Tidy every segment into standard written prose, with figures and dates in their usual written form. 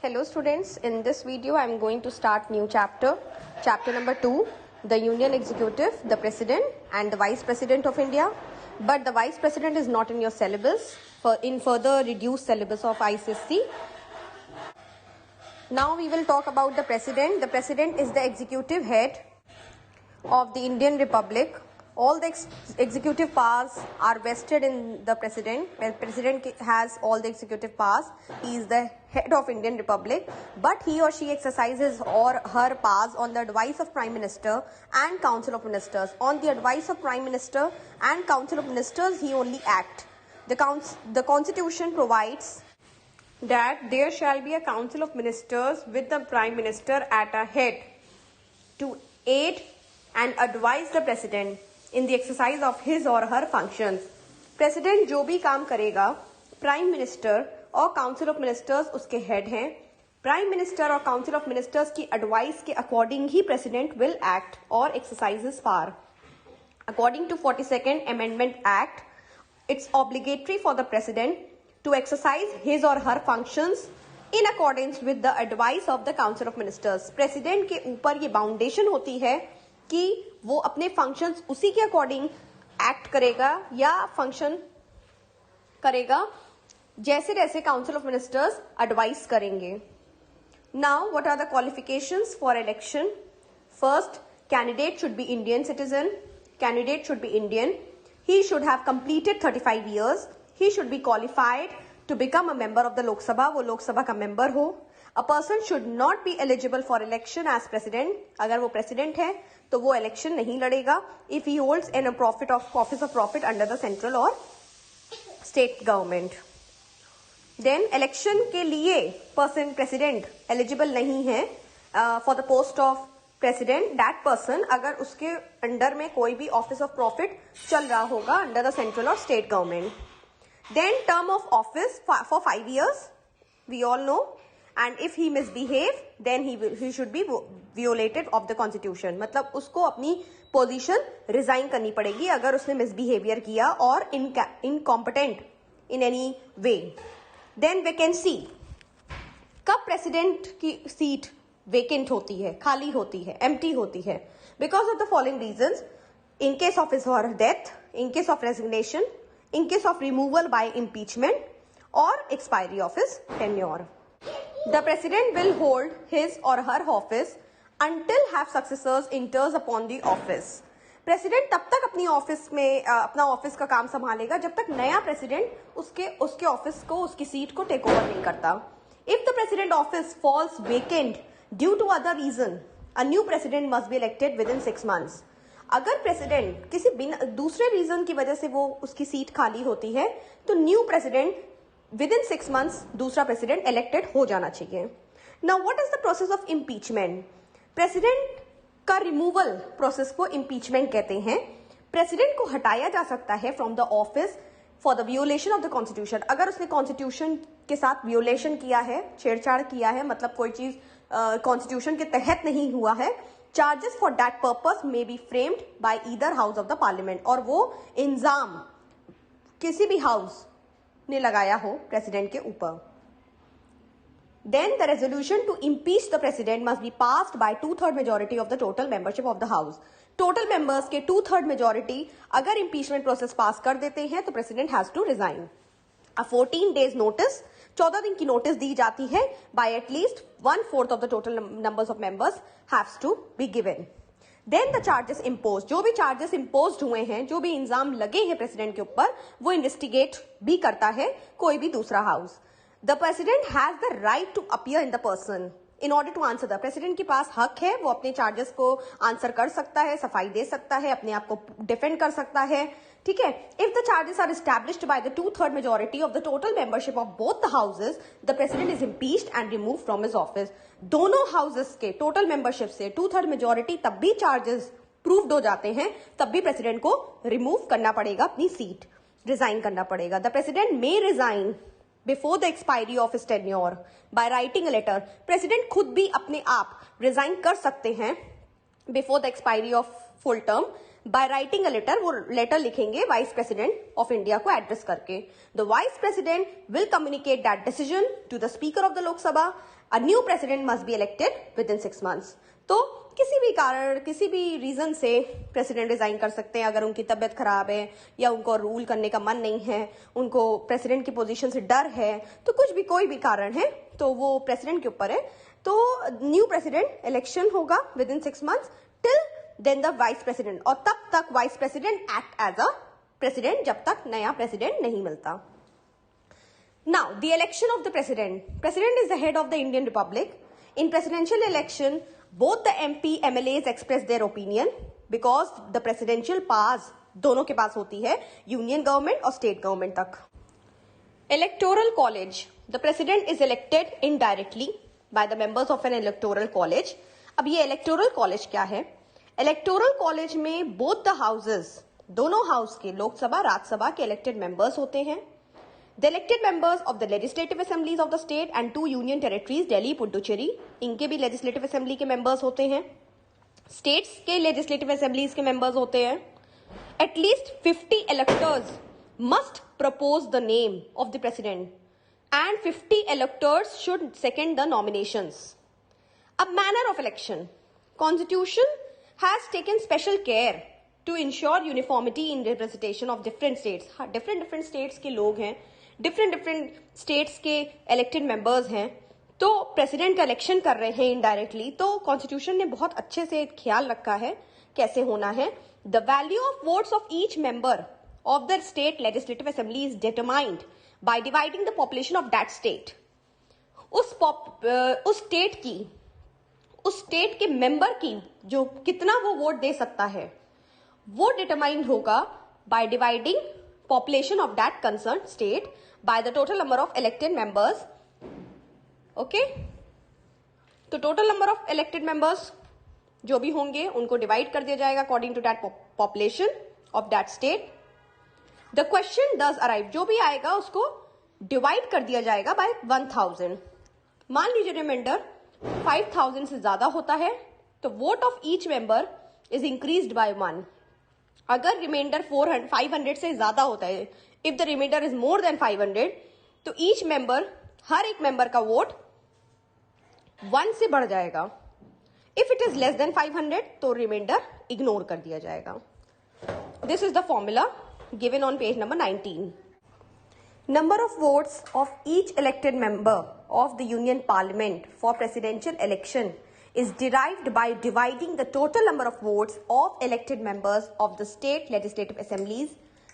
Hello students, in this video I am going to start new chapter number 2, the Union Executive, the President and the Vice President of India. But the Vice President is not in your syllabus, in further reduced syllabus of ICSE. Now we will talk about the President. The President is the executive head of the Indian Republic. All the executive powers are vested in the President. President has all the executive powers. He is the head of Indian Republic, but he or she exercises or her powers on the advice of Prime Minister and Council of Ministers. On the advice of Prime Minister and Council of Ministers, he only acts. The Constitution provides that there shall be a Council of Ministers with the Prime Minister at a head to aid and advise the President in the exercise of his or her functions. President जो भी काम करेगा, Prime Minister और Council of Ministers उसके head हैं. Prime Minister और Council of Ministers की advice के according he President will act or exercise his power. According to 42nd Amendment Act, it's obligatory for the President to exercise his or her functions in accordance with the advice of the Council of Ministers. President के ऊपर ये foundation होती है कि वो अपने functions उसी के अकॉर्डिंग एक्ट करेगा या फंक्शन करेगा जैसे जैसे काउंसिल ऑफ मिनिस्टर्स एडवाइस करेंगे. Now what are the qualifications for election? First, candidate should be Indian citizen. Candidate should be Indian. He should have completed 35 years. He should be qualified to become a member of the Lok Sabha. वो लोकसभा का member हो. A person should not be eligible for election as president. अगर वो president है तो वो election नहीं लड़ेगा if he holds an office of profit under the central or state government. Then election के लिए person president eligible नहीं है for the post of president. That person अगर उसके अंडर में कोई भी office of profit चल रहा होगा under the central or state government. Then term of office for 5 years. We all know. And if he misbehave, then he should be violated of the constitution. मतलब उसको अपनी position resign करनी पड़ेगी अगर उसने मिसबिहेवियर किया और incompetent in any way. Then vacancy. कब प्रेसिडेंट की सीट वेकेंट होती है, खाली होती है, एम्प्टी होती है? Because of the following reasons. In case of his or death, in case of resignation, in case of removal by impeachment or expiry of his tenure. The President will hold his or her office until have successors enters upon the office. President तब तक अपनी office में अपना office का काम संभालेगा जब तक नया प्रेसिडेंट उसके ऑफिस को, उसकी सीट को टेक ओवर नहीं करता. If the President office falls vacant due to other reason, a new President must be elected within 6 months. अगर प्रेसिडेंट किसी दूसरे रीजन की वजह से वो उसकी सीट खाली होती है तो new president within 6 months दूसरा प्रेसिडेंट इलेक्टेड हो जाना चाहिए. Now what is the process of impeachment? President का रिमूवल प्रोसेस को इम्पीचमेंट कहते हैं. प्रेसिडेंट को हटाया जा सकता है from the office for the violation of the constitution. अगर उसने कॉन्स्टिट्यूशन के साथ वियोलेशन किया है, छेड़छाड़ किया है, मतलब कोई चीज कॉन्स्टिट्यूशन के तहत नहीं हुआ है, charges for that purpose may be framed bye either house of the parliament. और वो इंजाम किसी भी हाउस ने लगाया हो प्रेसिडेंट के ऊपर. Then the resolution to impeach the president must be passed by 2/3 majority of the total membership of the house. Total members के 2/3 मेजोरिटी अगर इम्पीचमेंट प्रोसेस पास कर देते हैं तो president has to resign. A 14 days notice, 14 दिन की notice दी जाती है by at least 1/4 of the total numbers of members haves to be given. Then the charges impose. जो भी चार्जेस इम्पोज हुए हैं, जो भी इंजाम लगे हैं प्रेसिडेंट के ऊपर, वो इन्वेस्टिगेट भी करता है कोई भी दूसरा house. The president has the right to appear in the person in order to answer. द प्रेसिडेंट के पास हक है, वो अपने चार्जेस को आंसर कर सकता है, सफाई दे सकता है, अपने आप को डिफेंड कर सकता है. ठीक है. If the charges are established by the 2/3 majority of the total membership of both the houses, the president is impeached and remove from his office. दोनों हाउसेस के टोटल मेंबरशिप से 2/3 मेजोरिटी तब भी चार्जेस प्रूव्ड हो जाते हैं, तब भी प्रेसिडेंट को रिमूव करना पड़ेगा, अपनी सीट रिजाइन करना पड़ेगा. The president may resign before the expiry of his tenure by writing a letter. President खुद भी अपने आप रिजाइन कर सकते हैं before the expiry of full term by writing a letter, वो लेटर लिखेंगे वाइस प्रेसिडेंट ऑफ इंडिया को एड्रेस करके. The vice president will communicate that decision to the speaker of the Lok Sabha. A new president must be elected within 6 months. तो किसी भी कारण, किसी भी रीजन से प्रेसिडेंट रिजाइन कर सकते हैं. अगर उनकी तबियत खराब है या उनको रूल करने का मन नहीं है, उनको प्रेसिडेंट की पोजीशन से डर है, तो कुछ भी कोई भी कारण है तो वो प्रेसिडेंट के ऊपर है. तो न्यू प्रेसिडेंट इलेक्शन होगा within 6 months. Till then the vice president, और तब तक vice president act as a president जब तक नया प्रेसिडेंट नहीं मिलता. Now the election of the president. President is the head of the Indian republic. In presidential election both the MP MLAs express their opinion because the presidential powers दोनों के पास होती है, union government और state government तक. Electoral college. The president is elected indirectly by the members of N electoral college. अब ये electoral college क्या है? इलेक्टोरल कॉलेज में बोथ द हाउसेस, दोनों हाउस के, लोकसभा राज्यसभा के इलेक्टेड मेंबर्स होते हैं. The elected members of the legislative assemblies of the state and 2 union territories, Delhi, Puducherry, इनके भी legislative assembly के members होते हैं. States के legislative assemblies के members होते हैं. At least 50 electors must propose the name of the president and 50 electors should second the nominations. A manner of election. Constitution has taken special care to ensure uniformity in representation of different states. हाँ, different states के लोग हैं, different states के elected members हैं, तो president का election कर रहे हैं इनडायरेक्टली. तो कॉन्स्टिट्यूशन ने बहुत अच्छे से ख्याल रखा है कैसे होना है. The value of votes of each member of the state legislative assembly is determined by dividing the population of that state. उस स्टेट के मेंबर की जो कितना वो वोट दे सकता है वो डिटरमाइंड होगा by dividing population of that concerned state by the total number of elected members. Okay, तो total number of elected members जो भी होंगे उनको डिवाइड कर दिया जाएगा according to that population of that state. The question does arrive, जो भी आएगा उसको डिवाइड कर दिया जाएगा by 1000. मान लीजिए रिमाइंडर 5000 से ज्यादा होता है तो vote of each member is increased by 1. अगर रिमाइंडर 500 से ज्यादा होता है, if the reminder is more than 500, तो ईच मेंबर, हर एक मेंबर का वोट 1 से बढ़ जाएगा. If it is less than 500 तो रिमाइंडर इग्नोर कर दिया जाएगा. This is the formula given on page number 19. Number of votes of each elected member of the union parliament for presidential election is derived by dividing the total number of votes of elected members of the state legislative assemblies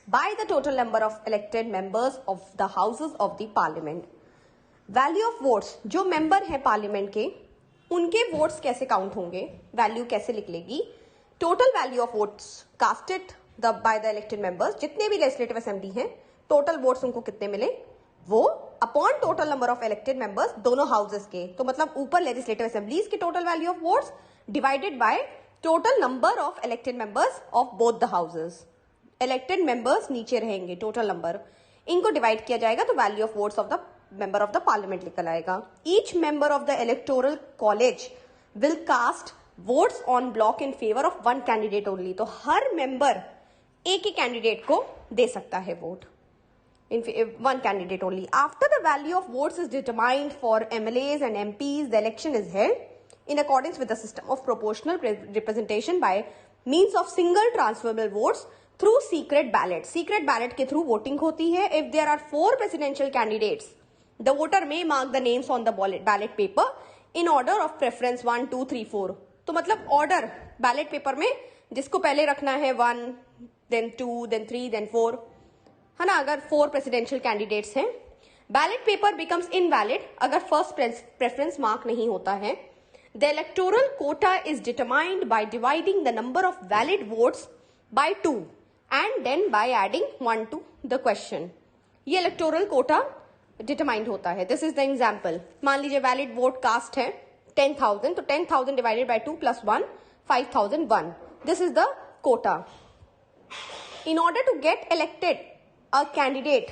by the total number of elected members of the houses of the parliament. Value of votes, जो member हैं parliament के, उनके votes कैसे count होंगे, value कैसे निकलेगी. Total value of votes casted by the elected members, जितने भी legislative assembly हैं, total votes उनको कितने मिले, वो upon total number of elected members दोनों हाउसेस के. तो मतलब ऊपर लेजिस्लेटिव असेंबलीज के total value of votes divided by total number of elected members of both the houses. Elected members नीचे रहेंगे, टोटल नंबर, इनको डिवाइड किया जाएगा तो value of votes of the member of the parliament निकल आएगा. Each member of the electoral college will cast votes on block in favour of 1 candidate only. तो हर member एक ही कैंडिडेट को दे सकता है vote. In 1 candidate only. After the value of votes is determined for MLAs and MPs, the election is held in accordance with the system of proportional representation by means of single transferable votes through secret ballot. Secret ballot के through voting होती है. If there are 4 presidential candidates, the voter may mark the names on the ballot paper in order of preference 1, 2, 3, 4. तो मतलब order ballot paper में जिसको पहले रखना है 1, then 2, then 3, then 4, है ना. अगर 4 प्रेसिडेंशियल कैंडिडेट्स हैं, बैलेट पेपर बिकम्स इनवैलिड अगर फर्स्ट प्रेफरेंस मार्क नहीं होता है. The electoral quota is determined by dividing the number of valid votes by 2 and then by adding 1 to the question. ये electoral quota determined होता है. This is the example. मान लीजिए valid vote cast है 10,000, तो 10,000 divided by 2 plus 1, 5,001. This is the quota. In order to get elected a candidate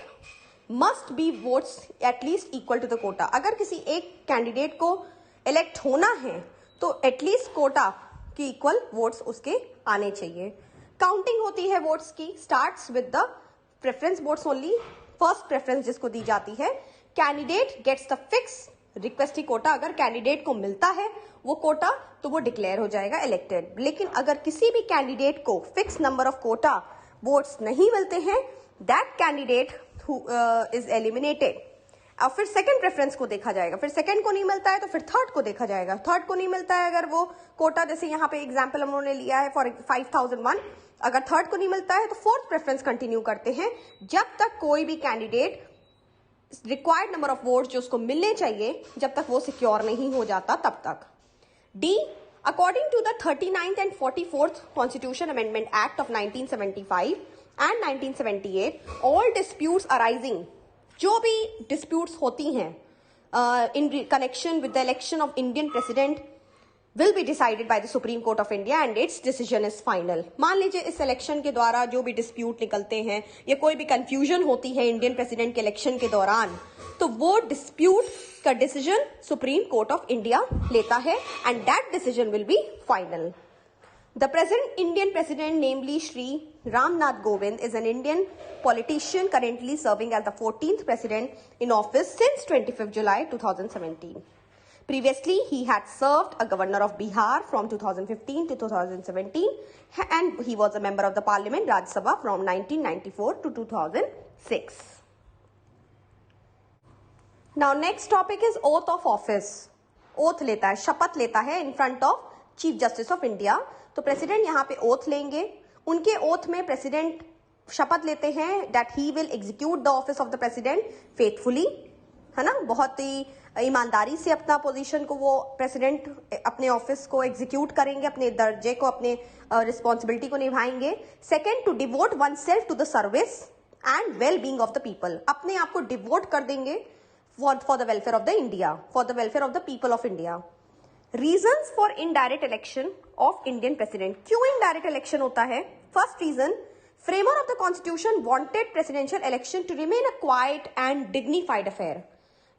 must be votes at least equal to the quota. अगर किसी एक candidate को elect होना है तो एटलीस्ट कोटा की इक्वल वोट्स उसके आने चाहिए. काउंटिंग होती है वोट्स की, starts with the preference votes only, first preference जिसको दी जाती है। Candidate gets the fix requisite quota, अगर कैंडिडेट को मिलता है वो कोटा तो वो डिक्लेयर हो जाएगा इलेक्टेड। लेकिन अगर किसी भी कैंडिडेट को fix number of quota votes नहीं मिलते हैं, दैट कैंडिडेट इज एलिमिनेटेड। अब फिर सेकंड प्रेफरेंस को देखा जाएगा, फिर सेकंड को नहीं मिलता है तो फिर थर्ड को देखा जाएगा। थर्ड को नहीं मिलता है अगर वो कोटा, जैसे यहाँ पे एग्जाम्पल हम लोगों ने लिया है फॉर 5001, अगर थर्ड को नहीं मिलता है तो फोर्थ प्रेफरेंस कंटिन्यू करते हैं जब तक कोई भी candidate required number of votes जो उसको मिलने चाहिए जब तक वो सिक्योर नहीं हो जाता तब तक। D, according to the 39th and 44th Constitution Amendment Act of 1975 and 1978, all disputes arising, जो भी disputes होती हैं in connection with the election of Indian President will be decided by the Supreme Court of India and its decision is final। मान लीजिए इस election के द्वारा जो भी डिस्प्यूट निकलते हैं या कोई भी कंफ्यूजन होती है इंडियन प्रेसिडेंट के इलेक्शन के दौरान, तो वो डिस्प्यूट का decision supreme court of India लेता है and that decision will be final. The present Indian President, namely Shri Ram Nath Kovind, is an Indian politician currently serving as the 14th President in office since 25th July 2017. Previously, he had served as Governor of Bihar from 2015 to 2017 and he was a member of the Parliament Rajya Sabha from 1994 to 2006. Now next topic is oath of office. Oath लेता है, शपथ लेता है in front of Chief Justice of India। तो president यहाँ पे oath लेंगे, उनके ओथ में प्रेसिडेंट शपथ लेते हैं that he will execute the office of the president faithfully, है ना, बहुत ही ईमानदारी से अपना पोजीशन को वो प्रेसिडेंट अपने ऑफिस को एग्जीक्यूट करेंगे, अपने दर्जे को, अपने रिस्पॉन्सिबिलिटी को निभाएंगे। Second, to devote oneself to the service and well being of the people, अपने आप को डिवोट कर देंगे for the welfare of the India, for the welfare of the people of India. Reasons for indirect election of Indian president, क्यों indirect election होता है? First reason, framer of the constitution wanted presidential election to remain a quiet and dignified affair.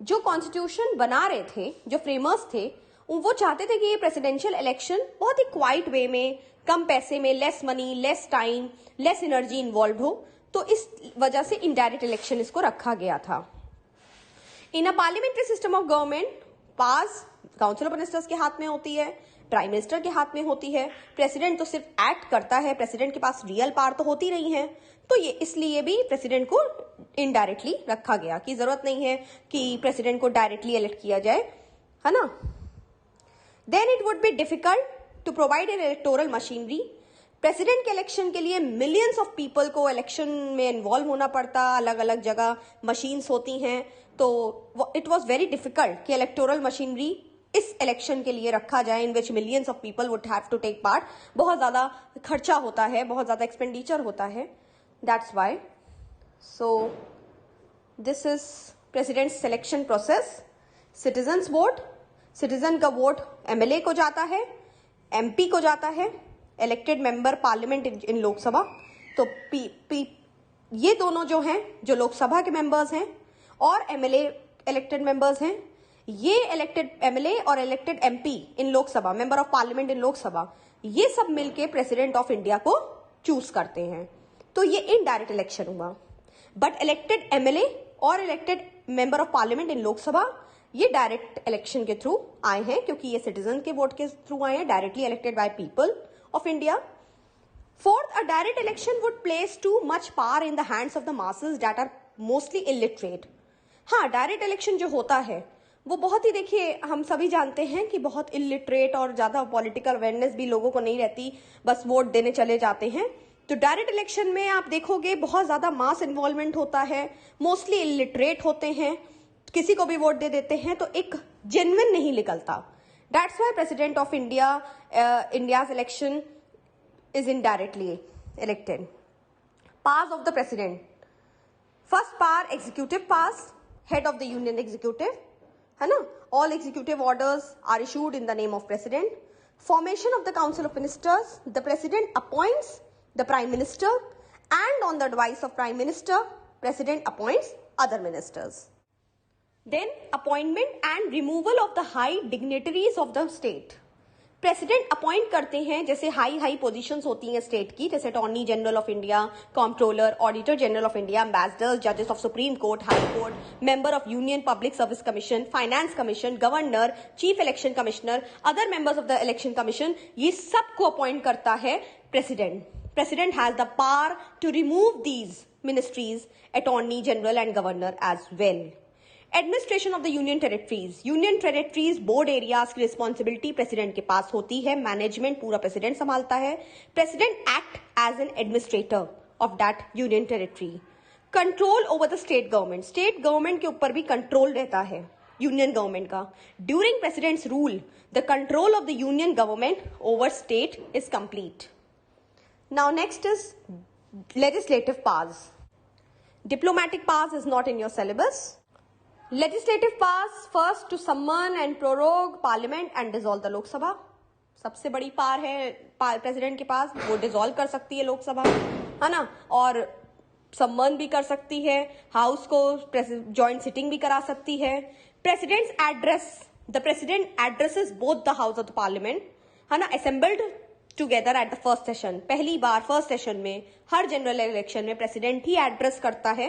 जो constitution बना रहे थे, जो framers थे, वो चाहते थे कि ये प्रेसिडेंशियल इलेक्शन बहुत ही क्वाइट वे में, कम पैसे में, less money, less time, less energy involve हो, तो इस वजह से इनडायरेक्ट इलेक्शन इसको रखा गया था। In a parliamentary system of government, पास काउंसिल ऑफ मिनिस्टर्स के हाथ में होती है, प्राइम मिनिस्टर के हाथ में होती है, प्रेसिडेंट तो सिर्फ एक्ट करता है, प्रेसिडेंट के पास रियल पावर तो होती नहीं है, तो ये इसलिए भी प्रेसिडेंट को इनडायरेक्टली रखा गया कि जरूरत नहीं है कि प्रेसिडेंट को डायरेक्टली इलेक्ट किया जाए, है ना। Then it would be difficult to provide an electoral machinery, president के इलेक्शन के लिए मिलियंस ऑफ पीपल को इलेक्शन में इन्वॉल्व होना पड़ता, अलग अलग जगह मशीन्स होती हैं, तो इट वॉज वेरी डिफिकल्ट कि इलेक्टोरल मशीनरी इस इलेक्शन के लिए रखा जाए in which millions of people would have to take part. बहुत ज्यादा खर्चा होता है, बहुत ज्यादा एक्सपेंडिचर होता है, that's why. So this is president selection process. Citizens vote, citizen का वोट एमएलए को जाता है, एमपी को जाता है, elected member parliament in Lok Sabha. तो ये दोनों जो हैं, जो लोकसभा के मेंबर्स हैं और एमएलए इलेक्टेड मेंबर्स हैं, ये इलेक्टेड एमएलए और elected MP in Lok Sabha, member of parliament in Lok Sabha, ये सब मिलके प्रेसिडेंट ऑफ इंडिया को चूज करते हैं। तो ये इनडायरेक्ट इलेक्शन हुआ। बट इलेक्टेड एमएलए और elected member of parliament in Lok Sabha, ये डायरेक्ट इलेक्शन के थ्रू आए हैं, क्योंकि ये सिटीजन के वोट के थ्रू आए हैं, directly elected by people of India. Fourth, a direct election would place too much power in the hands of the masses that are mostly illiterate। हाँ, डायरेक्ट इलेक्शन जो होता है वो बहुत ही, देखिए हम सभी जानते हैं कि बहुत इलिटरेट और ज्यादा पॉलिटिकल अवेयरनेस भी लोगों को नहीं रहती, बस वोट देने चले जाते हैं। तो डायरेक्ट इलेक्शन में आप देखोगे बहुत ज्यादा मास इन्वॉल्वमेंट होता है, मोस्टली इलिटरेट होते हैं, किसी को भी वोट दे देते हैं, तो एक जेन्युइन नहीं निकलता। That's why president of India, India's election is indirectly elected। Powers of the president, first power executive powers, head of the union executive, है ना, all executive orders are issued in the name of president। Formation of the council of ministers, the president appoints the prime minister and on the advice of prime minister, president appoints other ministers। Then appointment and removal of the high dignitaries of the state, president appoint करते हैं, जैसे high positions होती हैं state की, जैसे attorney general of India, comptroller, auditor general of India, ambassadors, जजेस of supreme court, high court, member of union public service commission, finance commission, governor, chief election commissioner, other members of the election commission, ये सबको appoint करता है president. President has the power to remove these ministries, attorney general and governor as well. Administration of the union territories board areas की responsibility president के पास होती है. Management पूरा president संभालता है. President act as an administrator of that union territory. Control over the state government के ऊपर भी कंट्रोल रहता है यूनियन गवर्नमेंट का. During president's rule the control of the union government over state is complete. Now next is legislative powers. Diplomatic powers is not in your syllabus. Legislative powers, first to summon and prorogue parliament and dissolve the Lok Sabha. सबसे बड़ी power है president के पास, वो dissolve कर सकती है लोकसभा, है ना, और सम्मन भी कर सकती है, हाउस को जॉइंट सिटिंग भी करा सकती है. President's address, the president addresses both the house of the parliament, है ना, assembled together at the first session. पहली बार फर्स्ट सेशन में हर जनरल इलेक्शन में प्रेसिडेंट ही एड्रेस करता है,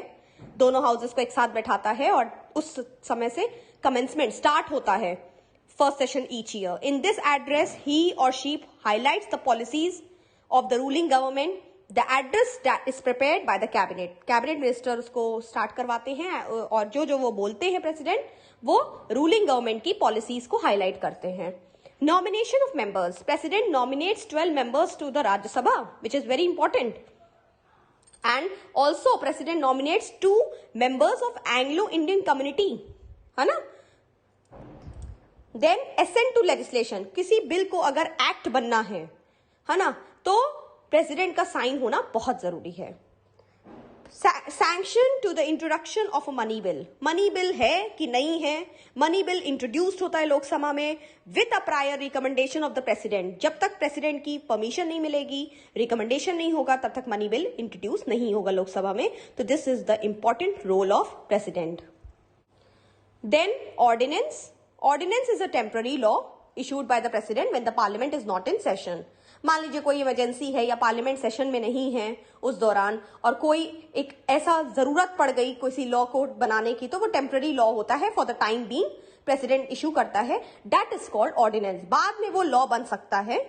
दोनों हाउसेस को एक साथ बैठाता है और उस समय से कमेंसमेंट स्टार्ट होता है first session each year. In this address he or she highlights the policies of the ruling government. The address that is prepared by the cabinet minister उसको स्टार्ट करवाते हैं और जो वो बोलते हैं प्रेसिडेंट, वो रूलिंग गवर्नमेंट की पॉलिसीज को हाईलाइट करते हैं. Nomination of members. President nominates 12 members to the Rajya Sabha, which is very important. And also President nominates 2 members of Anglo-Indian community, है ना. Then assent to legislation. किसी bill को अगर act बनना है ना, तो प्रेसिडेंट का साइन होना बहुत जरूरी है. Sanction to the introduction of a money bill. Money bill है कि नहीं है, मनी बिल इंट्रोड्यूस्ड होता है लोकसभा में with a prior recommendation of the president. जब तक प्रेसिडेंट की परमिशन नहीं मिलेगी, रिकमेंडेशन नहीं होगा, तब तक मनी बिल इंट्रोड्यूस नहीं होगा लोकसभा में. तो this is the important role of president. Then ordinance is a temporary law issued by the president when the parliament is not in session. मान लीजिए कोई इमरजेंसी है या पार्लियामेंट सेशन में नहीं है उस दौरान, और कोई एक ऐसा जरूरत पड़ गई किसी लॉ को बनाने की, तो वो टेम्पररी लॉ होता है. For the time being president issue करता है, दैट इज कॉल्ड ऑर्डिनेंस. बाद में वो लॉ बन सकता है.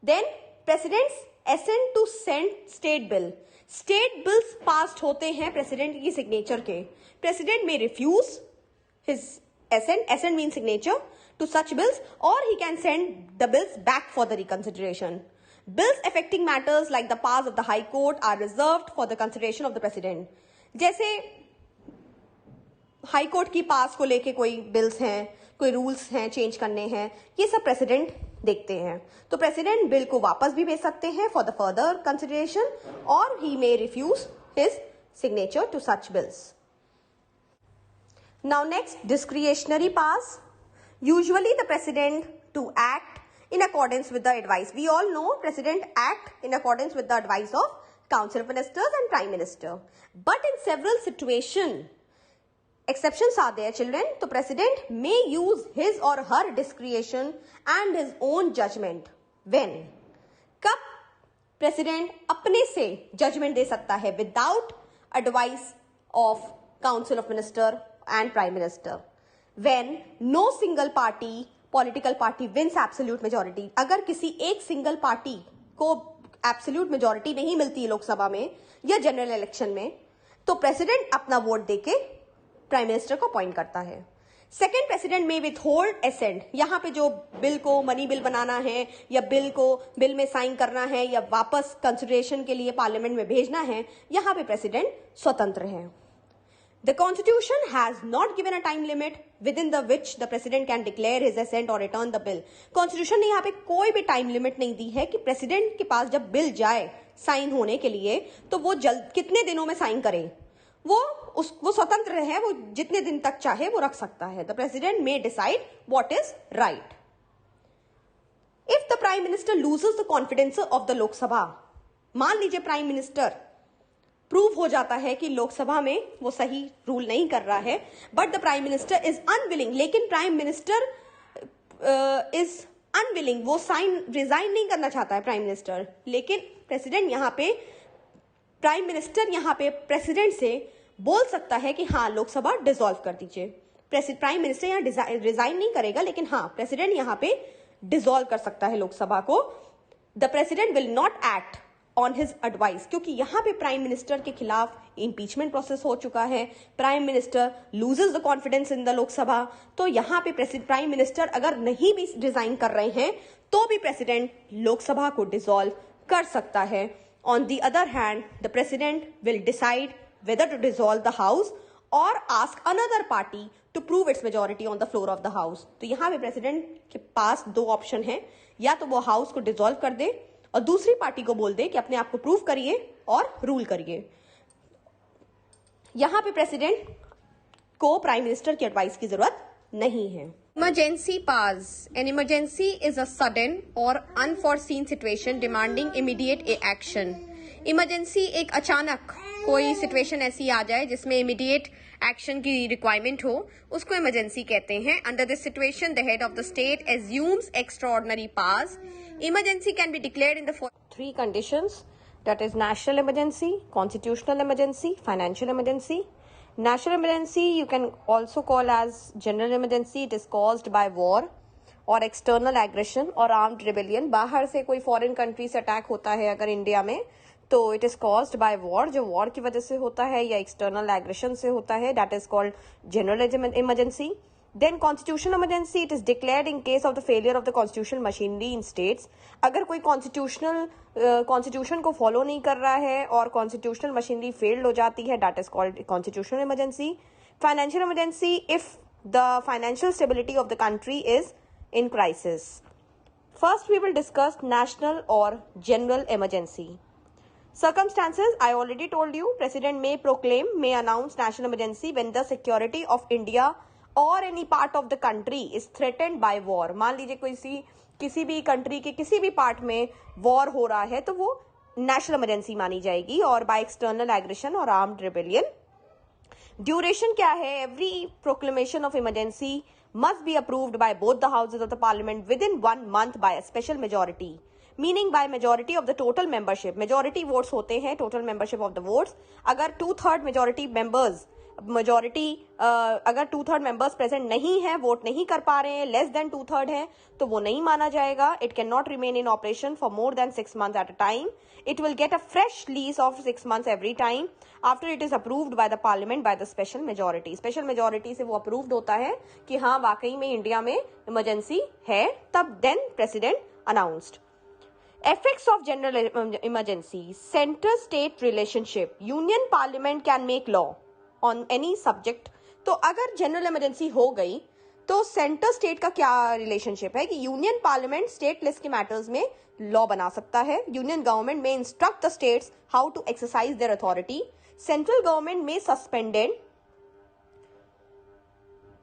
Then president's assent to send state bill. State bills passed होते हैं प्रेसिडेंट की सिग्नेचर के. President may refuse his assent means signature to such bills, or he can send the bills back for the reconsideration. Bills affecting matters like the powers of the High Court are reserved for the consideration of the President. जैसे high court की पास को लेके कोई bills हैं, कोई rules हैं change करने हैं, ये सब प्रेसिडेंट देखते हैं. तो प्रेसिडेंट बिल को वापस भी भेज सकते हैं for the further consideration, or he may refuse his signature to such bills. Now next, discretionary powers. Usually the president to act in accordance with the advice. We all know president act in accordance with the advice of council of ministers and prime minister. But in several situations, exceptions are there, children. So president may use his or her discretion and his own judgment. When? कब president अपने से judgment दे सकता है without advice of council of minister and prime minister? When no single political party wins absolute majority. अगर किसी एक single party को absolute majority नहीं मिलती है लोकसभा में या जनरल इलेक्शन में, तो प्रेसिडेंट अपना वोट देके प्राइम मिनिस्टर को अपॉइंट करता है. सेकेंड, प्रेसिडेंट में विथहोल्ड असेंट. यहां पे जो बिल को मनी बिल बनाना है या बिल में साइन करना है या वापस कंसिडरेशन के लिए पार्लियामेंट में भेजना है, यहां पे प्रेसिडेंट स्वतंत्र है. The Constitution has not given a time limit within the which the President can declare his assent or return the bill. Constitution ने यहाँ पे कोई भी टाइम लिमिट नहीं दी है कि प्रेसिडेंट के पास जब बिल जाए साइन होने के लिए तो वो कितने दिनों में साइन करे. वो स्वतंत्र है, वो जितने दिन तक चाहे वो रख सकता है. The President may decide what is right. If the Prime Minister loses the confidence of the Lok Sabha, मान लीजिए प्राइम मिनिस्टर प्रूव हो जाता है कि लोकसभा में वो सही रूल नहीं कर रहा है, but the prime minister is unwilling. लेकिन प्राइम मिनिस्टर इज अनविलिंग, वो रिजाइन नहीं करना चाहता है प्राइम मिनिस्टर, लेकिन प्रेसिडेंट यहाँ पे प्राइम मिनिस्टर यहाँ पे प्रेसिडेंट से बोल सकता है कि हाँ लोकसभा डिसॉल्व कर दीजिए। प्राइम मिनिस्टर यहाँ रिजाइन नहीं करेगा, लेकिन हाँ प्रेसिडेंट यहाँ पे डिसॉल्व कर सकता है लोकसभा को। The president will not act on his advice, क्योंकि यहाँ पे प्राइम मिनिस्टर के खिलाफ इम्पीचमेंट प्रोसेस हो चुका है, prime minister loses the confidence in the Lok Sabha. तो यहाँ पे प्राइम मिनिस्टर अगर नहीं भी रिजाइन कर रहे हैं तो भी प्रेसिडेंट लोकसभा को डिसॉल्व कर सकता है। On the other hand, the president will decide whether to dissolve the house or ask another party to prove its majority on the floor of the house। तो यहां पे प्रेसिडेंट के पास दो ऑप्शन है, या तो वो हाउस को डिसॉल्व कर दे और दूसरी पार्टी को बोल दे कि अपने आप को प्रूव करिए और रूल करिए। यहां पे प्रेसिडेंट को प्राइम मिनिस्टर की एडवाइस की जरूरत नहीं है। Emergency powers. An emergency is a sudden or unforeseen situation demanding immediate action। Emergency एक अचानक कोई सिचुएशन ऐसी आ जाए जिसमें इमीडिएट एक्शन की रिक्वायरमेंट हो, उसको इमरजेंसी कहते हैं। Under this situation the head of the state assumes extraordinary powers. Emergency can be declared in the three conditions, that is national emergency, constitutional emergency, financial emergency. National emergency you can also call as general emergency. It is caused by war or external aggression or armed rebellion। बाहर से कोई foreign country से attack होता है अगर India में, तो it is caused by war, जो वॉर की वजह से होता है या एक्सटर्नल एग्रेशन से होता है, that is called general emergency. Then constitutional emergency, it is declared in case of the failure of the constitutional machinery in states. अगर कोई कॉन्स्टिट्यूशन को फॉलो नहीं कर रहा है और कॉन्स्टिट्यूशनल मशीनरी फेल्ड हो जाती है, that is called constitutional emergency. Financial emergency, if the financial stability of the country is in crisis. First we will discuss national और general emergency. Circumstances, I already told you, President may proclaim, may announce national emergency when the security of India or any part of the country is threatened by war। मान लीजिए किसी भी country के किसी भी part में war हो रहा है तो वो नेशनल इमरजेंसी मानी जाएगी, और बाय एक्सटर्नल एग्रेशन और आर्म्ड रिबेलियन। ड्यूरेशन क्या है? Every proclamation of emergency must be approved by both the houses of the parliament with in 1 month by special majority, meaning by majority of the total membership. Majority votes होते हैं, total membership of the votes. अगर 2/3 अगर 2/3 members present नहीं है, vote नहीं कर पा रहे हैं, लेस देन 2/3 है, तो वो नहीं माना जाएगा। It can not remain in operation for more than 6 months at a time. It will get a fresh lease of 6 months every time after it is approved by the parliament by the special majority. Special majority से वो approved होता है कि हाँ वाकई में India में emergency है, तब then president announced. Effects of general emergency, center-state relationship, union parliament can make law on any subject। तो अगर जनरल इमरजेंसी हो गई तो सेंटर स्टेट का क्या रिलेशनशिप है कि यूनियन पार्लियामेंट स्टेट लिस्ट के मैटर्स में लॉ बना सकता है। Union government may instruct the states how to exercise their authority. Central government may suspended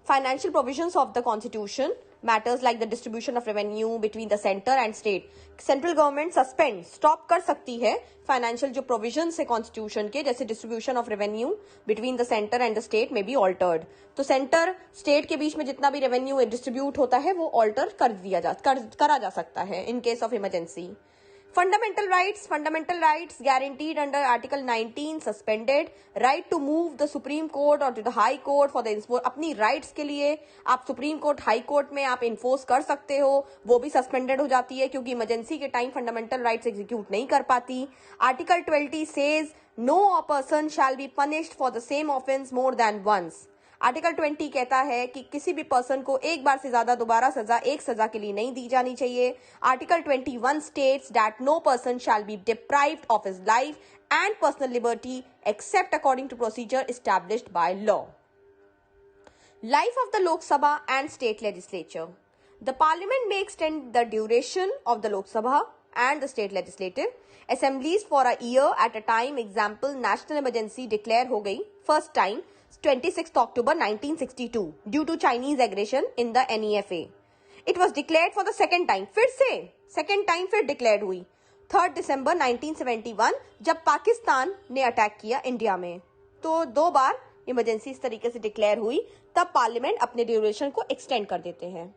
financial provisions of the constitution, matters like the distribution of revenue between the center and state। Central government suspend stop कर सकती है financial जो provisions है constitution के, जैसे distribution of revenue between the centre and the state में be altered. तो centre state के बीच में जितना भी रेवेन्यू डिस्ट्रीब्यूट होता है वो ऑल्टर करा जा सकता है in case of emergency. Fundamental rights guaranteed under Article 19 suspended। Right to move the supreme court और to the high court for the अपनी राइट्स के लिए आप सुप्रीम कोर्ट हाई कोर्ट में आप इन्फोर्स कर सकते हो, वो भी सस्पेंडेड हो जाती है क्योंकि इमरजेंसी के टाइम फंडामेंटल राइट्स एग्जीक्यूट नहीं कर पाती। Article 20 says no person shall be punished for the same offence more than once. Article 20 कहता है कि किसी भी पर्सन को एक बार से ज्यादा दोबारा सजा एक सजा के लिए नहीं दी जानी चाहिए। Article 21 states that no person shall be deprived of his life and personal liberty except according to procedure established by law. Life of the Lok Sabha and state legislature. The parliament may extend the duration of the Lok Sabha and the state legislative assemblies for a year at a time। Example, national emergency declare हो गई first time 26 October 1962 due to Chinese aggression in the NEFA। It was declared for the second time, फिर से second time फिर declared हुई 3 December 1971 जब पाकिस्तान ने attack किया India में। तो 2 बार इमरजेंसी इस तरीके से डिक्लेयर हुई, तब पार्लियामेंट अपने ड्यूरेशन को एक्सटेंड कर देते हैं।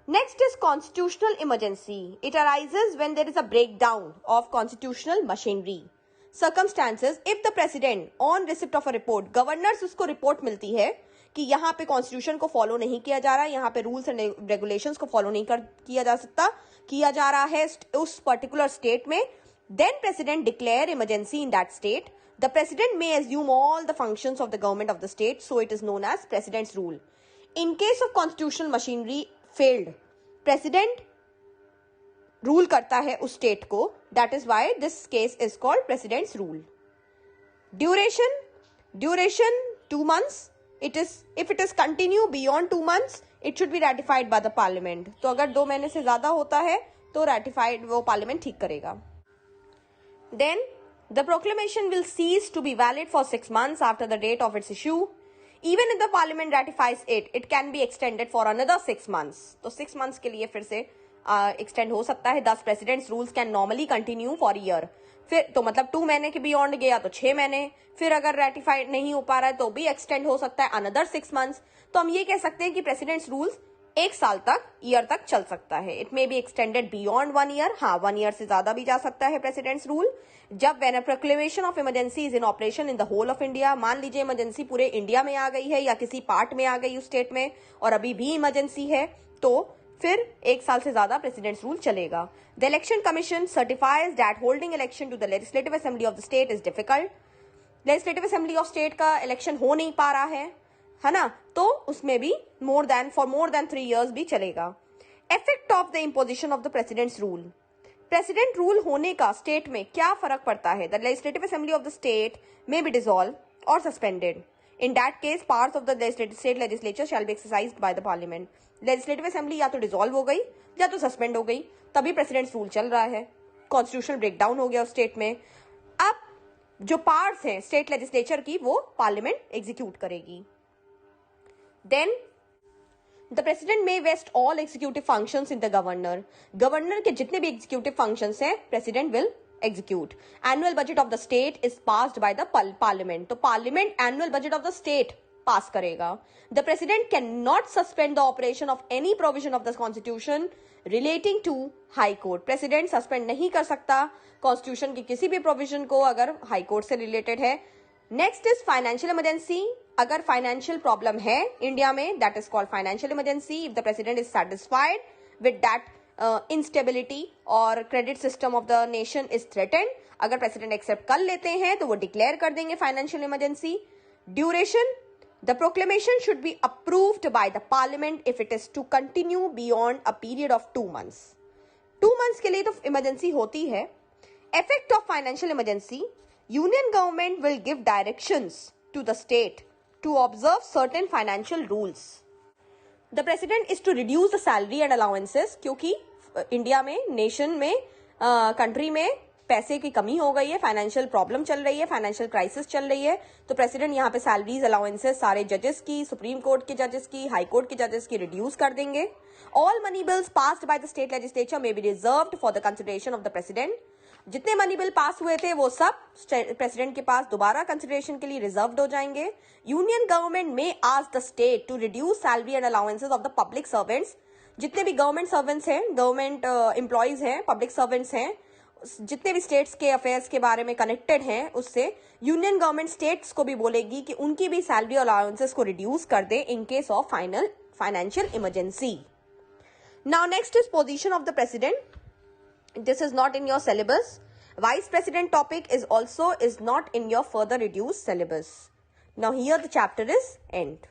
Next is constitutional emergency. It arises when there is a breakdown of constitutional machinery. Circumstances if the president on receipt of a report, governors उसको रिपोर्ट मिलती है कि यहाँ पे कॉन्स्टिट्यूशन को फॉलो नहीं किया जा रहा, यहाँ पे रूल्स एंड रेगुलेशंस को फॉलो नहीं किया जा रहा है उस पर्टिकुलर स्टेट में, then president declare emergency in that state. The president may assume all the functions of the government of the state, so it is known as president's rule. In case of constitutional machinery failed, president rule करता है उस state को, that is why this case is called president's rule. Duration 2 months. If it is continue beyond 2 months, it should be ratified by the parliament. तो अगर 2 महीने से ज्यादा होता है तो ratified वो parliament ठीक करेगा. Then the proclamation will cease to be valid for 6 months after the date of its issue. Even if the parliament ratifies it, it can be extended for another 6 months. तो 6 months के लिए फिर से extend हो सकता है. Thus president's rules can normally continue for a year. फिर तो मतलब 2 महीने के बियॉन्ड गया तो 6 महीने, फिर अगर रेटिफाइड नहीं हो पा रहा है तो भी एक्सटेंड हो सकता है अनदर 6 months. तो हम ये कह सकते हैं कि प्रेसिडेंट्स रूल्स 1 साल तक, ईयर तक चल सकता है. It may be extended beyond 1 year. हाँ, 1 ईयर से ज्यादा भी जा सकता है प्रेसिडेंट्स रूल. जब when a proclamation of emergency is in operation in the whole of India, मान लीजिए इमरजेंसी पूरे इंडिया में आ गई है या किसी पार्ट में आ गई उस स्टेट में और अभी भी इमरजेंसी है, तो फिर 1 साल से ज्यादा प्रेसिडेंट्स रूल चलेगा. The election commission certifies that holding election to the legislative assembly of the state is difficult. Legislative assembly of state का इलेक्शन हो नहीं पा रहा है ना, तो उसमें भी फॉर मोर देन 3 years भी चलेगा. Effect of the imposition of the presidents rule. President rule होने का स्टेट में क्या फर्क पड़ता है? The legislative assembly of the state may be dissolve और suspended. In that case, parts of the state legislature shall be exercised by the parliament. Legislative assembly या तो डिसॉल्व हो गई या तो सस्पेंड हो गई, तभी प्रेसिडेंट्स रूल चल रहा है. कॉन्स्टिट्यूशनल ब्रेकडाउन हो गया उस स्टेट में. अब जो पार्ट्स हैं स्टेट लेजिस्लेचर की, वो पार्लियामेंट एग्जीक्यूट करेगी. Then the president may vest all executive functions in the governor. Governor के जितने भी एग्जीक्यूटिव फंक्शंस हैं, president will execute. Annual budget of the state is passed by the parliament. तो parliament annual budget of the state pass करेगा. The president cannot suspend the operation of any provision of the constitution relating to high court. President suspend नहीं कर सकता constitution की किसी भी provision को अगर high court से related है. Next is financial emergency. अगर financial problem है इंडिया में, that is called financial emergency. If the president is satisfied with that instability और credit system of the nation is threatened, अगर president accept कर लेते हैं तो वो डिक्लेयर कर देंगे financial emergency. Duration, the proclamation should be approved by the parliament if it is to continue beyond a period of 2 months. 2 months के लिए तो इमरजेंसी होती है. Effect of financial emergency, union government will give directions to the state to observe certain financial rules. The president is to reduce the salary and allowances, क्योंकि India में, nation में, country में पैसे की कमी हो गई है, फाइनेंशियल प्रॉब्लम चल रही है, फाइनेंशियल क्राइसिस चल रही है, तो प्रेसिडेंट यहाँ पे सैलरीज अलाउंसेस सारे जजेस की, सुप्रीम कोर्ट के जजेस की, हाई कोर्ट के जजेस की रिड्यूस कर देंगे. All money bills passed by the state legislature may be reserved for the consideration of the president. जितने मनी बिल पास हुए थे वो सब प्रेसिडेंट के पास दोबारा कंसिडरेशन के लिए रिजर्व्ड हो जाएंगे. Union government may ask the state to reduce salary and allowances of the public servants. जितने भी गवर्नमेंट सर्वेंट्स हैं, गवर्नमेंट एम्प्लॉयज हैं, पब्लिक सर्वेंट्स हैं, जितने भी स्टेट्स के अफेयर्स के बारे में कनेक्टेड हैं, उससे यूनियन गवर्नमेंट स्टेट्स को भी बोलेगी कि उनकी भी सैलरी अलाउंसेस को रिड्यूस कर दे in case of financial emergency. Now next is position of the president. This is not in your syllabus. Vice President topic is not in your further reduced syllabus. Now here the chapter is end.